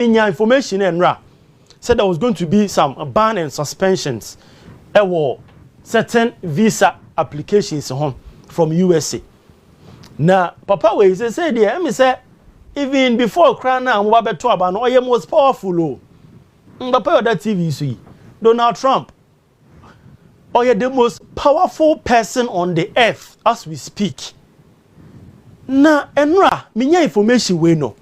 in your information and said there was going to be some ban and suspensions certain visa applications from USA. Now, Papa we say there, me say even before Krana and Wabeto about no most powerful. Papa that TV see Donald Trump. Or you're the most powerful person on the earth as we speak. Na enra minya information we no.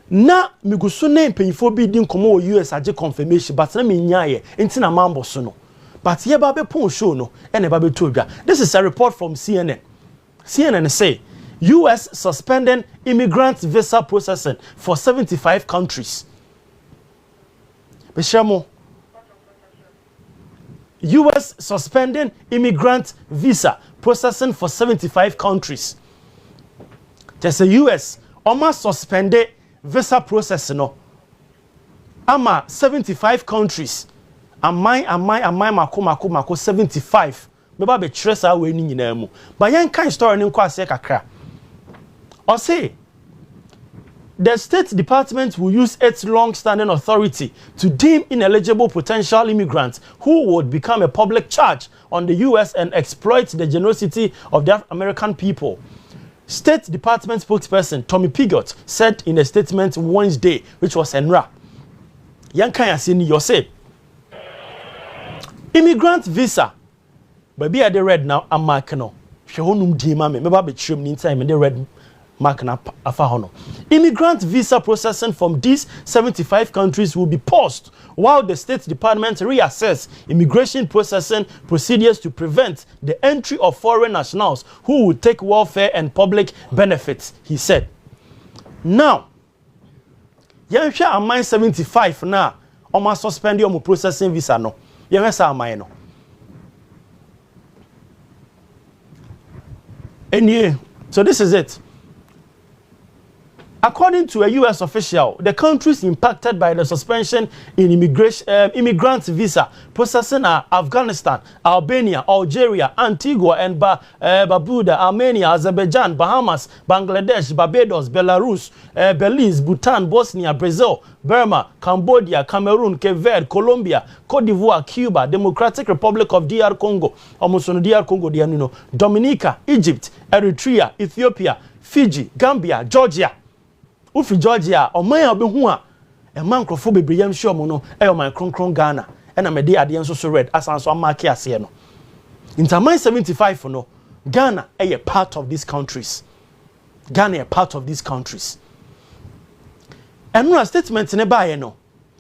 Na mi go so na mpanyfo bi di nkomo US age confirmation but na minya ye enti na mambo so no. But ye ba be pon show no e na ba be to dwa. This is a report from CNN. CNN say US suspending immigrant visa processing for 75 countries. Beshamo US suspending immigrant visa processing for 75 countries. Just the US almost suspended visa processing no. Ama 75 countries. Amai mako 75. Meba be tresa we ni nyina mu. But yan kan story ni nkwa ase kakra. Or say the State Department will use its long-standing authority to deem ineligible potential immigrants who would become a public charge on the US and exploit the generosity of the American people. State Department spokesperson Tommy Pigott said in a statement Wednesday, which was Enra. Yankan Yasini Yose. Immigrant visa. Baby at the red now, I'm marking. Shehonum Dima, maybe be trim in time in the red mark na afahono. Immigrant visa processing from these 75 countries will be paused while the State Department reassess immigration processing procedures to prevent the entry of foreign nationals who will take welfare and public benefits, he said. Now, yɛhwɛ amman 75 na ɔma suspend your processing visa no. Yɛhwɛ sa amman no. Anyway, so this is it. According to a US official, the countries impacted by the suspension in immigrant visa processing are Afghanistan, Albania, Algeria, Antigua and Barbuda, Armenia, Azerbaijan, Bahamas, Bangladesh, Barbados, Belarus, Belize, Bhutan, Bosnia, Brazil, Burma, Cambodia, Cameroon, Cape Verde, Colombia, Cote d'Ivoire, Cuba, Democratic Republic of DR Congo, almost on DR Congo, Dominica, Egypt, Eritrea, Ethiopia, Fiji, Gambia, Georgia. Ufi Georgia, or my abehu a man crofo bebre yam sure no e o man kronkron Ghana e na me de ade enso so red asan so amake ase no. Intermine 75 no Ghana a part of these countries. Ghana a part of these countries. And no statement ne bae no.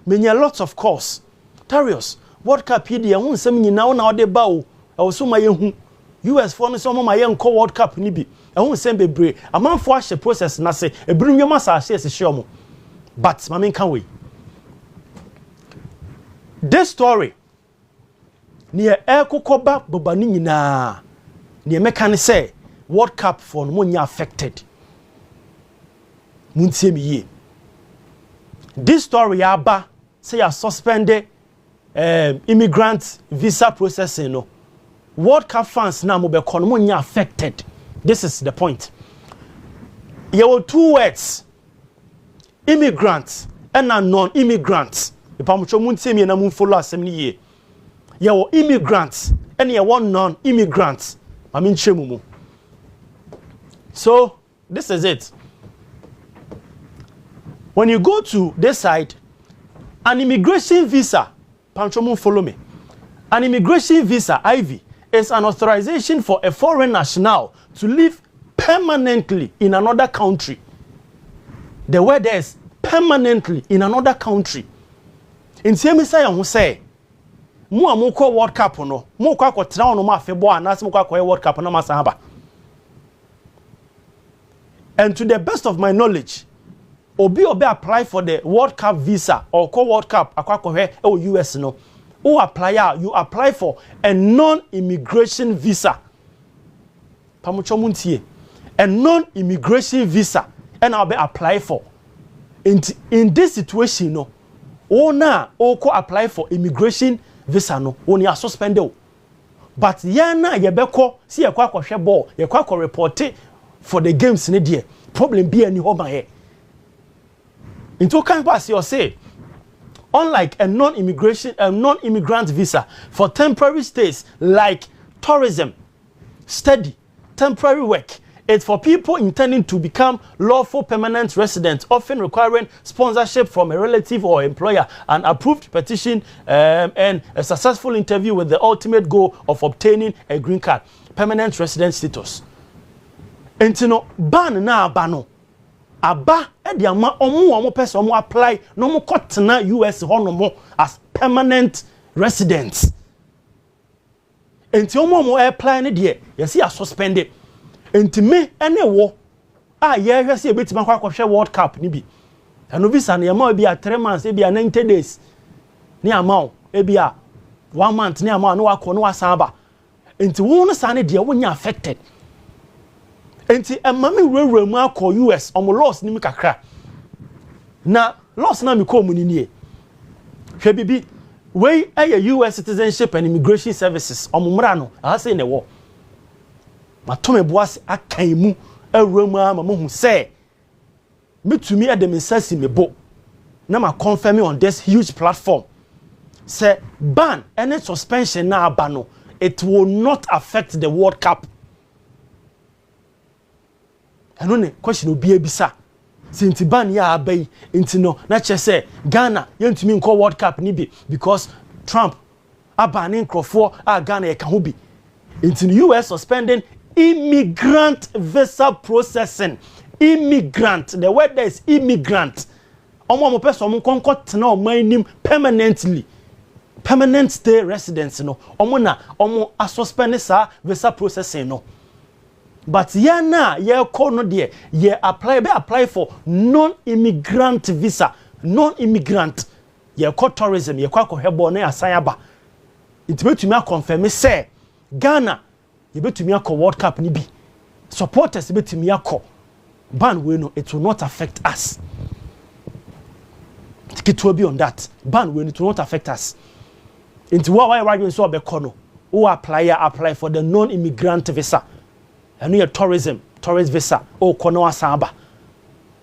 Many lots of course. Darius, World Cup here hu nsem nyina na ode ba o. E wo so ma yehu US for no so ma ye nko World Cup ni bi. I won't send bebre. A man for the process na say e bring your massa say show mo. But mama can we. This story near Kokoba Bobani nyina near mekane say World Cup for no nya affected. Muntie me ye. This story aba say a suspended immigrant visa processing no. World Cup fans na mo be kono mo nya affected. This is the point. There were two words. Immigrants and non-immigrants. If I'm sure muntie me na mun follow assembly ye. There were immigrants and there were non-immigrants. I mean chemumu. So this is it. When you go to this side, an immigration visa, Panchomun follow me. An immigration visa, IV, is an authorization for a foreign national to live permanently in another country. The word is permanently in another country. In Siemisa who say, Mu amuko World Cup no, mu kwa kwa tra no ma febo anase mu kwa World Cup no masahaba. And to the best of my knowledge, obi apply for the World Cup visa or co World Cup akwa US no. Who apply you apply for a non-immigration visa. Pamuchomuntie. A non-immigration visa and I'll be apply for. In this situation no, ona oko apply for immigration visa no, oni are suspended. But yana yebeko si yakwa hwe ball, yakwa report for the games ne die. Problem be any home here. Into kind pass you say, unlike a non-immigrant visa for temporary stays like tourism, study, temporary work, it's for people intending to become lawful permanent residents, often requiring sponsorship from a relative or employer, an approved petition, and a successful interview with the ultimate goal of obtaining a green card, permanent resident status. And you know, ban na bano. Aba ediama omo person omo apply no mo kotena US honomo as permanent residents. Enti omo apply ne de yesi a suspended. Enti me ene wo a ye hwese ebetima kwa kwhwe World Cup ni bi. Eno visa na ma bi a 3 months e bi a 90 days. Ni ama e bi a 1 month ni ama no wakọ no wasaba. Enti wo no sa ne de wonya affected. Enti emame wurewura mu akọ US omo loss ni mi kakra. Na loss na mi ko mu ni nie. Hwe bibi we US Citizenship and Immigration Services omo mra no a say ne wo. Matome boas akan mu awura mu ama mo hu say metumi adem nsasi mebo na ma confirm on this huge platform say ban any suspension na aba no it will not affect the World Cup. Eno ne question obi ebisa since ban ya abai inti no na che say Ghana yentumi nko World Cup ni bi because Trump abane nkrofo a Ghana e ka ho bi inti US suspending immigrant visa processing. Immigrant, the word there is immigrant. Omo person omo konkot na omo anim permanently. Permanent stay residence no. Omo na omo a suspend sa visa processing no. But ye na ye call no there ye apply for non-immigrant visa. Non-immigrant. Ye call tourism ye kwa hebo na asayaba. It betumi a confirm say Ghana you betumi akọ World Cup ni bi. Supporters betumi akọ. Ban we no it will not affect us. It will be on that. Ban we it will not affect us. Into why you so be kono. Who apply for the non-immigrant visa. And your tourist visa. Oh kono asaba.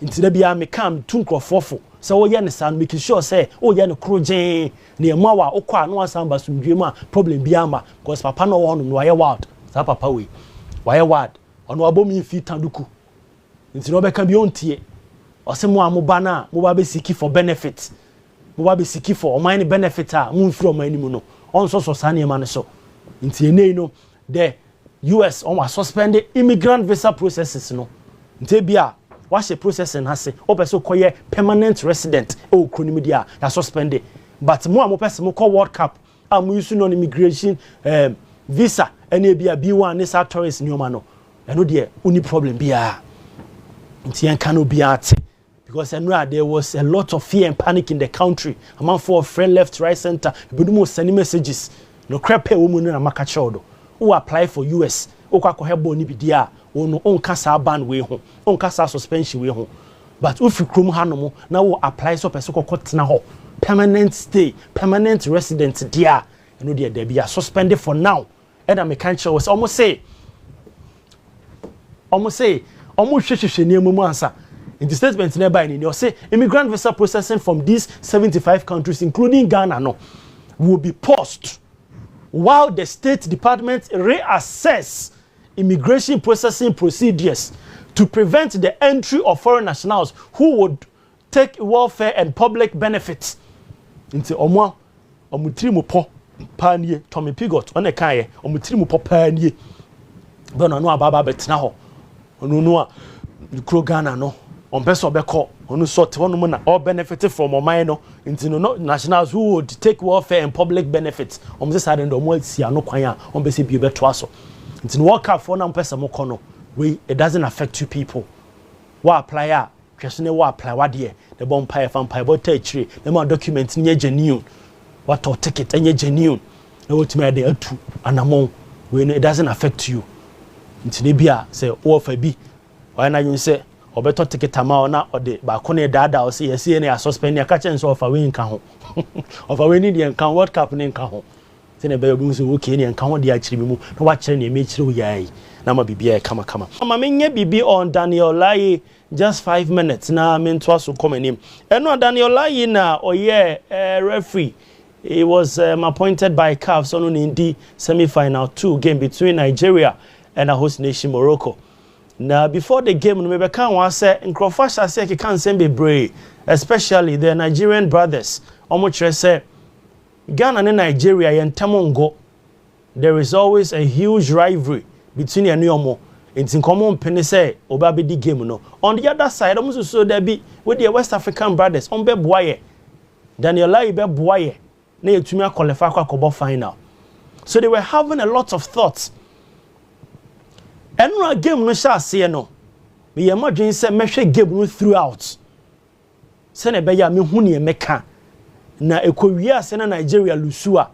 Into the bia me come tunko fofo. So we yan san making sure say oh yan krojen ne mawa okwa no asamba sumdwema problem biama because papa no won no aye wild. Sa papa we why word ono abomi fi tanduku nti no beka bi ontie ose mo amoba na mo ba be siki for benefit mo ba be siki for omani benefit a mo mfiri omani mu no on so sane ma no so nti enei no the US on was suspended immigrant visa processes no nti bia what's the processing has say o person koye permanent resident o kronim dia ya suspended but mo person mo call World Cup am use non immigration visa any be a B1 is a tourist nyoma no eno de only problem bia nti en kan obi ate because there was a lot of fear and panic in the country among for friend left right center bedumo send messages no crepe wo mu na maka chodo who apply for US o kwa ko hebo ni bidia no on kasa ban we ho on kasa suspension we ho but if you krom hanom na wo apply so person kokotena ho permanent stay permanent resident dia eno de there be suspended for now. And I can't show us almost say almost hwehwehwe ne mu answer in the statement nearby in you say immigrant visa processing from these 75 countries including Ghana no will be paused while the State Department reassess immigration processing procedures to prevent the entry of foreign nationals who would take welfare and public benefits into omutiri mu po panie Tommy Pigot on the kaye omutiri mu po panie be no ababa betena ho onu no a kro Ghana no on person obeko onu sort one mo na all benefit from oman no into no nationals who would take welfare and public benefits on this side ndo mo sia no kwan a on be se bi beto aso into no work for na person mo kono we it doesn't affect you people wa apply a kwesene wa apply wa de the bomb pie fan pie but tachiri the more document nye genuine what or ticket any genuine na what me dey atu anamon we it doesn't affect you ntine bia say wo fa bi why na you say obeto ticket ama na ode ba ko na dada o say yes na suspend ya ka chen so ofa we nka ho ofa we ni de nka World Cup ni nka ho say na be obi so okay ni nka ho de a chiri mu na wa chire na me chire wo yai na ma bibia kama ama menye bibi on Daniel Lai just 5 minutes na me nto aso come anim eno Daniel Layi na oye referee. He was appointed by CAF so no in semi-final 2 game between Nigeria and a host nation Morocco. Now before the game no me can wan say Nkrofasha say ke kan sem bebre, especially the Nigerian brothers. Omo kire say Ghana and Nigeria yentemongo. There is always a huge rivalry between the omo. It's in common penny say obabedi game no. On the other side omo so there be with the West African brothers on be boye. Daniel Layi be boye. Na yetumi qualify kwa kobo final. So they were having a lot of thoughts. Enra game no sha ase no. Me ye modwen say mehwe game no throughout. Se na be ya me hu ne meka. Na ekowie ase na Nigeria lusu a.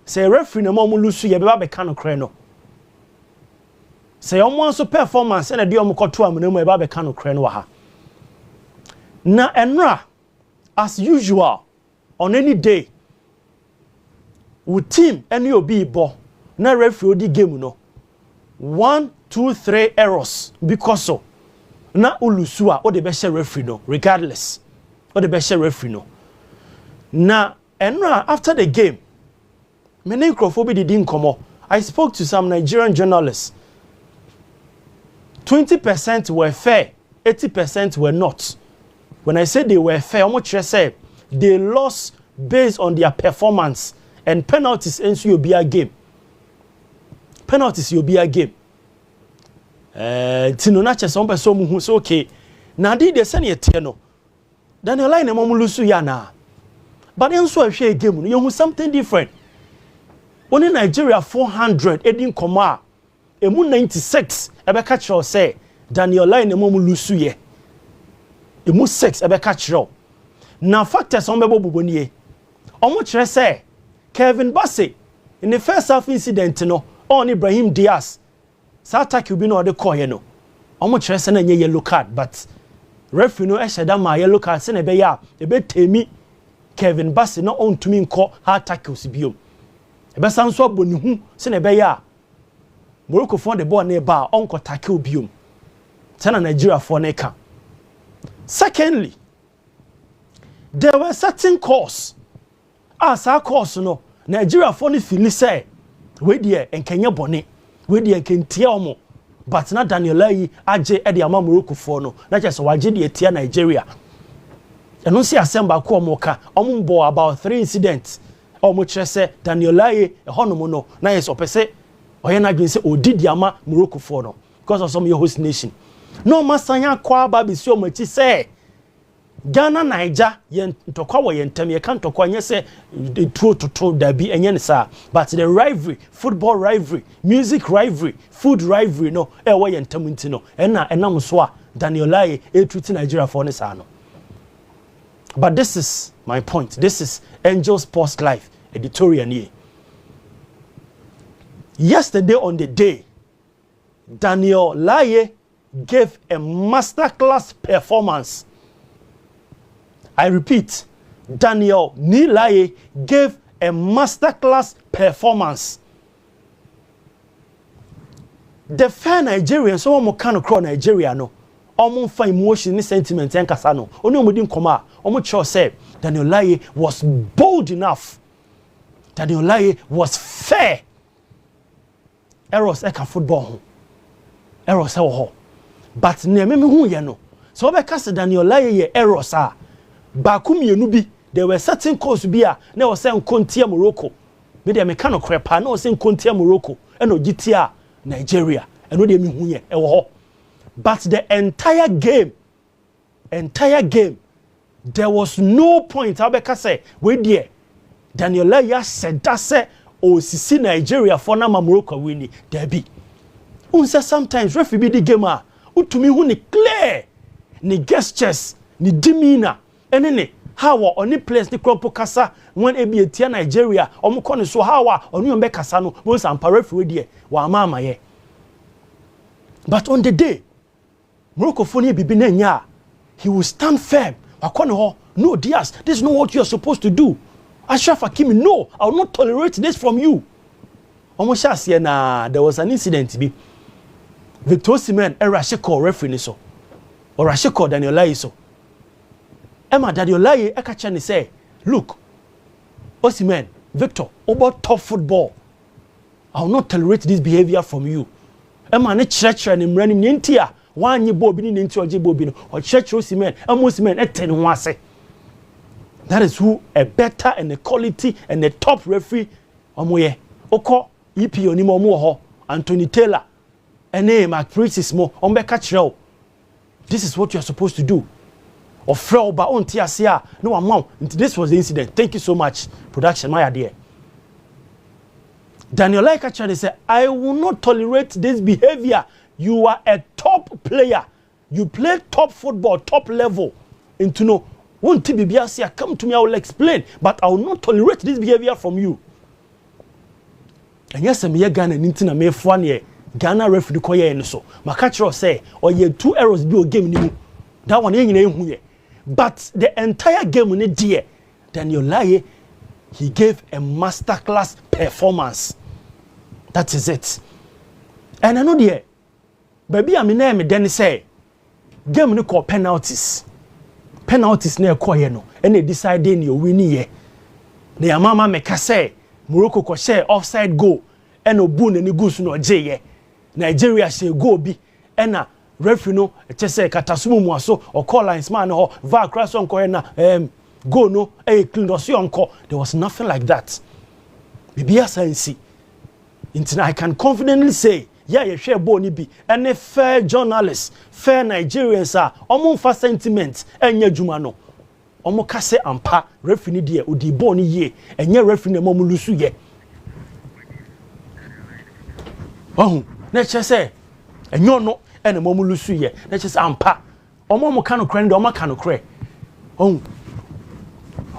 Se referee na mo lusu ye be ba beka no kre no. Se omo so performance na de omo koto am na mo ye ba beka no kre no wa ha. Na enra as usual on any day with team any obi bo na referee odi game no 1 2 3 errors because so na ulusu a o de be share referee no regardless o de be share referee no na enra after the game many Nkrofo didn't come. I spoke to some Nigerian journalists. 20% were fair, 80% were not. When I say they were fair, how much I say they lost based on their performance. And penalties ensure you'll be a game. Penalties you'll be a game. Tino nache some person who's okay. Now did they send you teno? Daniel Layi na mamulusu yana. But then so a game, you something different. Only Nigeria 400 Edin Koma. Emu 96 ebe catch you say Daniel Layi na mamulusu ye. Emu 6 ebe catch you. Now factors on bebo buboniye. Omo chere say Kevin Bassey in the first half incident no on Ibrahim Diaz sa attack will be no de call here no omo chere say na nye yellow card but referee no e sheda ma yellow card say na be ya e be temi Kevin Bassey no on to me nko attack osibio e be san so aboni hu say na be ya Morocco for the ball na ba onko tackle biom tena Nigeria for na ka. Secondly, there were certain calls as our course no Nigeria for the feel say we there enkenye bone we there enkentia omo but na Daniel Layi age e de ama Morocco for no na just waje de etia Nigeria eno si assemble ko omo ka omo mbo about 3 incidents omo kire say Daniel Layi e hono no na yes opese oye na dwen say odidi ama Morocco for no because of some your host nation no masanya kwa ba bi si omo chi say Ghana Niger yen ntokwa wo yentem ye kan tokwa nye se to dabi enye ne sa but the rivalry football rivalry music rivalry food rivalry no e wo yentem nti no enam so a Daniel Layi treat Nigeria for ne sa no. But this is my point. This is Angel Sports Live editorial here. Yesterday on the day Daniel Layi gave a masterclass performance. I repeat, Daniel Layi gave a masterclass performance. The fair Nigerians, so omo kan across Nigeria no, omo fa emotion ni sentiment en kasa no. Oni omo din koma, omo cho say Daniel Layi was bold enough. Daniel Layi was fair. Errors eka football ho. Errors ho. But ne me hu ye no. So be kasa Daniel Layi ye errors a Bakumienu bi there were certain calls bi a na was say nkontia Morocco be dey me kan krepa na was say nkontia Morocco e no gitia Nigeria e no dey me hu ye e wo ho but the entire game there was no point abeka say we there Daniel Layi said that say o sisi Nigeria for na Morocco win there be unsa sometimes referee be the game a utumi hu ni clear ni gestures ni demeanor enene how oni place the crop kasa when ebi etia Nigeria omo kone so how oni ombe kasa no won sampa referee die wa ama ye but on the day Morocco phone bibi na nya he will stand firm akone ho no Diaz this is not what you are supposed to do Ashraf Hakimi no I will not tolerate this from you omo sha se na there was an incident bi Victor Osimhen erashe call referee ni so or Rashiko Daniel Lai so. Emma Daniel Lai Ekachani say, look, Osimhen, Victor, about top football. I will not tolerate this behavior from you. Emma ne church and him running intia. One ye bobini into a jibobino or church Osimhen, and Osimhen at 10 1 That is who a better and a quality and a top referee omoye. Oko EP onimo mo Anthony Taylor. Ene Mark Priest mo ombeka chirel. This is what you are supposed to do. Or frail ba on tiasia. No amount. This was the incident. Thank you so much, production, my idea. Daniel Lai actually said, I will not tolerate this behavior. You are a top player. You play top football, top level. And to know, won't TBBRC come to me, I will explain. But I will not tolerate this behavior from you. And yes, I'm here Ghana Nintina me for 1 year. Ghana referee koye and so. Makachro say, or ye 2 errors do a game ni. That one ain't. But the entire game in dear, Daniel Lai, he gave a masterclass performance. That is it. And I know dear, baby, I'm in there, then say, game no call penalties. Penalties near koye no, and they decide then you win ye. Ne mama make say, Morocco ko share offside goal, and no boon any goose no jay. Nigeria say go be, and na referee no, just say katasumu mwaso, or call lines man or va crash on koye na, go no, clean or see on. There was nothing like that. Baby, I see. I can confidently say, yeah, you share boni be any fair journalists, fair Nigerians are almost for sentiment and ye jumano. Omo kase ampa referee die odi boni ye enye referee na momu lusu ye. Oh, na che say enyo no ene momu lusu ye. Na che say ampa. Omo mo kanu kren de omo kanu kre. Oh.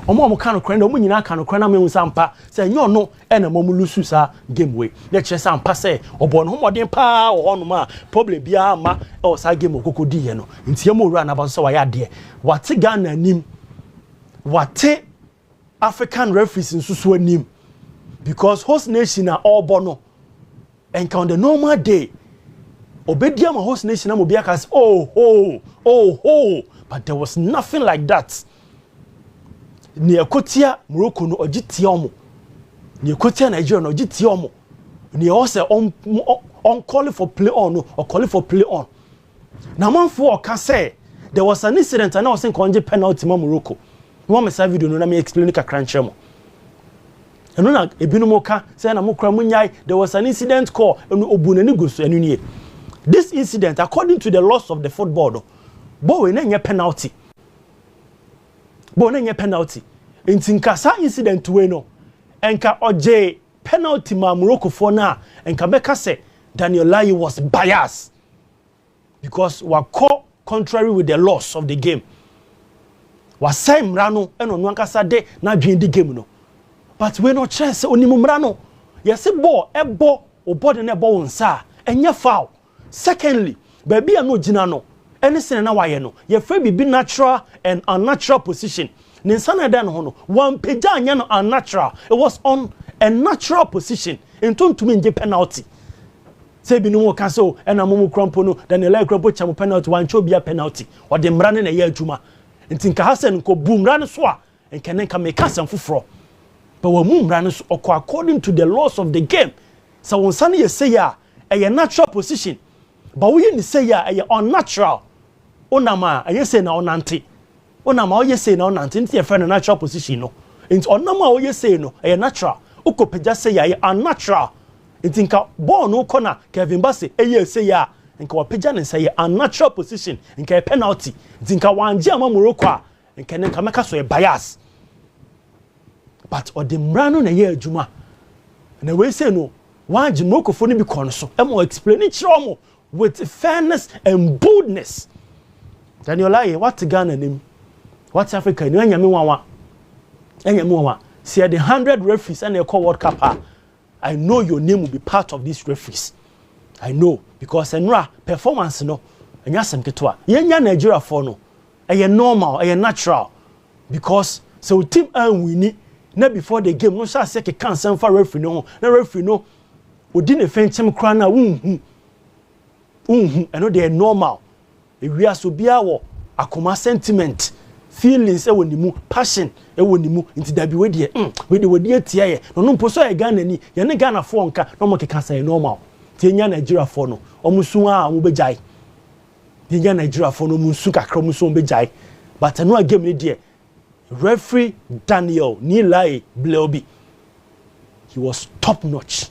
Omo mo kanu kren de omo nyina kanu kren na me unsa ampa. Say enyo no ene momu lusu sa game way. Na che say ampa say obo no homoden pa o hono ma problem bia ma o sa game okokodi ye no. Ntie mo wura na ba so wa ya de. Wate Ghana nim. Wate African referees in Susu nim because host nation are all bono and on the normal day obediam host nation am obiakas oh but there was nothing like that. Ni ekotia Morocco no ogitia omo ni ekotia Nigeria no ogitia omo ni also on call for play on no or call for play on na manfo oka say there was an incident and I was saying konje penalty ma Morocco. No me sa video no na me explain ka crunch mo. Eno na ebinu mo ka say na mo kra mo nyai there was an incident call enu obunani go so enu nie. This incident according to the laws of the football bo we na nye penalty. Bo na nye penalty. Ntinka sa incident we no enka oje penalty ma Morocco for na enka be ka say Daniel Lai was biased because we call contrary with the laws of the game. Wasai mrano eno nwankasa de na dwen di game no but we no chance onimu mrano yesi ball ebo obode na ebo wonsa enye foul. Secondly baby no gina no anything na waye no ye fa bibi natural and unnatural position ne nsana da no ho no one page anya no unnatural, it was on a natural position entontumi nje penalty say bi no mo ka so ena momu krampo no Daniel Lai krampo chamo penalty wan chobia penalty o de mrane na ye adwuma ntinka Hassan ko bumra no so a enkene ka make asem foforo but wa mumra no so according to the laws of the game so won sane ye say ya a natural position but we ni say ya a unnatural onama aye say na onante onama oye say na onante nti ye fa na natural position no nti onama oye say no a natural ukopeja say ya unnatural ntinka ball no corner Kevin Bassey eye say ya nka wapeja ne say unnatural position nka penalty nka wanje ama Morocco a nka ne meka so bias but odemrano na ye adwuma na we say no wanje Morocco fo ne bi kon so e mo explain it chiro with fairness and boldness. Daniel Lai what Ghana nim what Africa ni anyame wanwa see the 100 referees and they call World Cup I know your name will be part of these referees. I know because enra performance no enya sem ketwa yenya Nigeria for no eye normal eye natural because so team an wini na before the game no sha se ke cancel for referee no na referee no odi ne fenchem kra na unhu eno dey normal ewiase obia wo akoma sentiment feelings ewo nimu passion ewo nimu nti da bi we de atia ye no mpo so ye Ghana ni ye ne Ghana fo nka no mo keka say normal ti enya Nigeria fo no omusu a mo bejai ti enya Nigeria fo no musu kakra musu bejai but no game ni de referee Daniel Nilai Bleobi, he was top notch.